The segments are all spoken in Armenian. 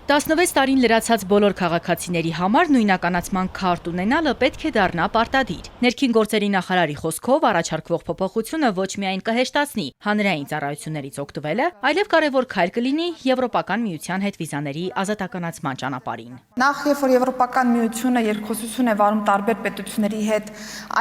16 տարին լրացած բոլոր քաղաքացիների համար նույնականացման քարտ ունենալը պետք է դառնա պարտադիր։ Ներքին գործերի նախարարի խոսքով առաջարկվող փոփոխությունը ոչ միայն կհեշտացնի հանրային ծառայություններից օգտվելը, այլև կարևոր քայլ կլինի Եվրոպական միության հետ վիզաների ազատականացման ճանապարհին։ Նախ երբ որ Եվրոպական միությունը երկխոսություն է վարում տարբեր պետությունների հետ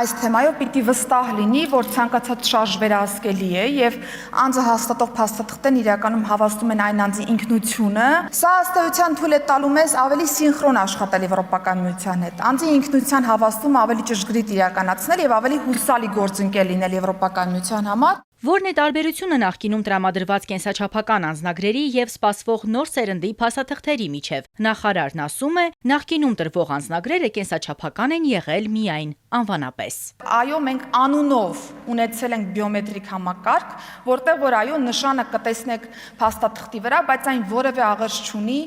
այս թեմայով, պիտի վստահ լինի, որ ցանկացած շարժ վերահսկելի է եւ անձը հաստատող փաստաթղթերն իրականում հավաստում են այն անձի ինքնությունը։ Սա ըստ թույլ է տալու մեզ ավելի սինխրոն աշխատել Եվրոպական միության հետ, անձի ինքնության հավաստումը ավելի ճշգրիտ իրականացնել եւ ավելի հուսալի գործընկեր լինել Եվրոպական միության համար։ Որն է տարբերությունը նախկինում տրամադրված կենսաչափական անձնագրերի եւ սպասվող նոր սերնդի փաստաթղթերի միջև։ Նախարարն ասում է, նախկինում տրվող անձնագրերը կենսաչափական են եղել միայն անվանապես։ Այո, մենք անունով ունեցել ենք բիոմետրիկ համակարգ, որտեղ որ այո նշանը կտեսնեք փաստաթղթի վրա, բայց այն որևէ աղերս չունի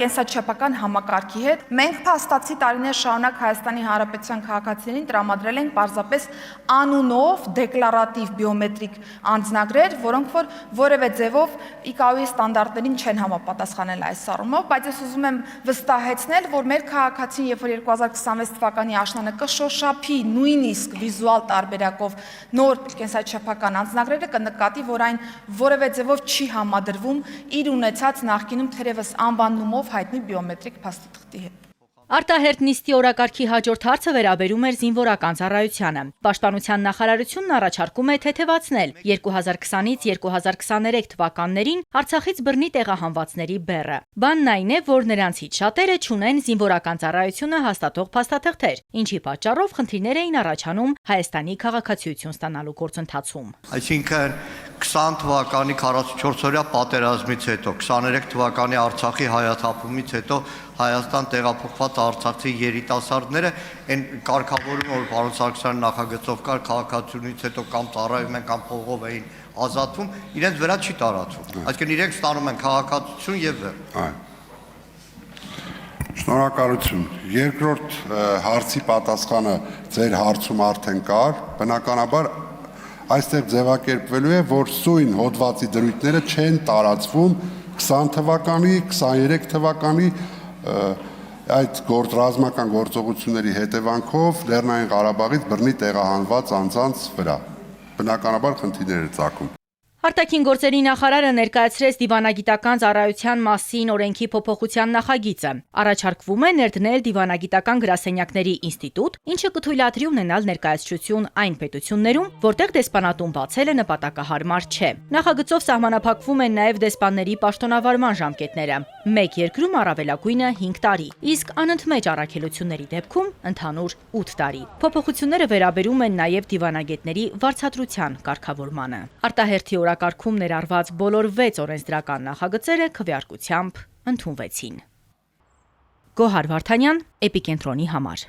կենսաչափական համակարգի հետ։ Մենք փաստացի տարիներ շարունակ Հայաստանի Հանրապետության քաղաքացիներին տրամադրել ենք պարզապես անունով դեկլարատիվ բիոմետրիկ անձնագրեր, որոնք որ որևէ ձևով ICAO-ի ստանդարտներին չեն համապատասխանել այս առումով, բայց ես ուզում եմ վստահեցնել, որ մեր քաղաքացին, երբ որ 2026 թվականի աշնանը կշոշափի նույնիսկ վիզուալ տարբերակով նոր կենսաչափական անձնագրերը, կնկատի, որ այն որևէ ձևով չի համադրվում իր ունեցած նախկինում թերևս անվանումով հայտնի բիոմետրիկ փաստաթղթի հետ։ Արտահերթ նիստի օրակարգի հաջորդ հարցը վերաբերում էր զինվորական ծառայությանը։ Պաշտպանության նախարարությունն առաջարկում է թեթևացնել 2020-ից 2023 թվականներին Արցախից բռնի տեղահանվածների բեռը։ Բանն այն է, որ նրանցից շատերը չունեն զինվորական ծառայությունը հաստատող փաստաթղթեր, ինչի պատճառով խնդիրներ էին առաջանում Հայաստանի քաղաքացիություն ստանալու գործընթացում։ Այսինքն 20 թվականի 44-օրյա պատերազմից հետո, 23 թվականի Արցախի հայաթափումից հետո Հայաստան տեղափոխված արցախցի երիտասարդները այն կարգավորումը, որ պարոն Սարգսյանը նախագծով կար, քաղաքացիությունից հետո կամ ծառայում են կամ փողով էին ազատվում, իրենց վրա չի տարածվում։ Այսինքն իրենք ստանում են քաղաքացիություն եւ Շնորհակալություն։ Երկրորդ հարցի պատասխանը ձեր հարցում արդեն կար, բնականաբար այստեղ ձևակերպվելու է, որ սույն հոդվածի դրույթները չեն տարածվում 20 թվականի, 23 թվականի այդ ռազմական գործողությունների հետևանքով Լեռնային Ղարաբաղից բռնի տեղահանված անձանց վրա։ Բնականաբար խնդիրներ է ծագում։ Արտաքին գործերի նախարարը ներկայացրեց դիվանագիտական ծառայության մասին օրենքի փոփոխության նախագիծը։ Առաջարկվում է ներդնել դիվանագիտական գրասենյակների ինստիտուտ, ինչը կթույլատրի ունենալ ներկայացություն այն պետություններում, որտեղ դեսպանատուն բացելը նպատակահարմար չէ։ Նախագծով սահմանափակվում են նաև դեսպանների պաշտոնավարման ժամկետները։ Մեկ երկրում առավելագույնը 5 տարի, իսկ անընդմեջ առաքելությունների դեպքում ընդհանուր 8 տարի։ Փոփոխությունները վերաբերում են նաև դիվանագետների վարձատրության կարգավորմանը։ Արտահերթի օրակարգում ներառված բոլոր 6 օրենսդրական նախագծերը քվեարկությամբ ընդունվեցին։ Գոհար Վարդանյան, Էպիկենտրոնի համար։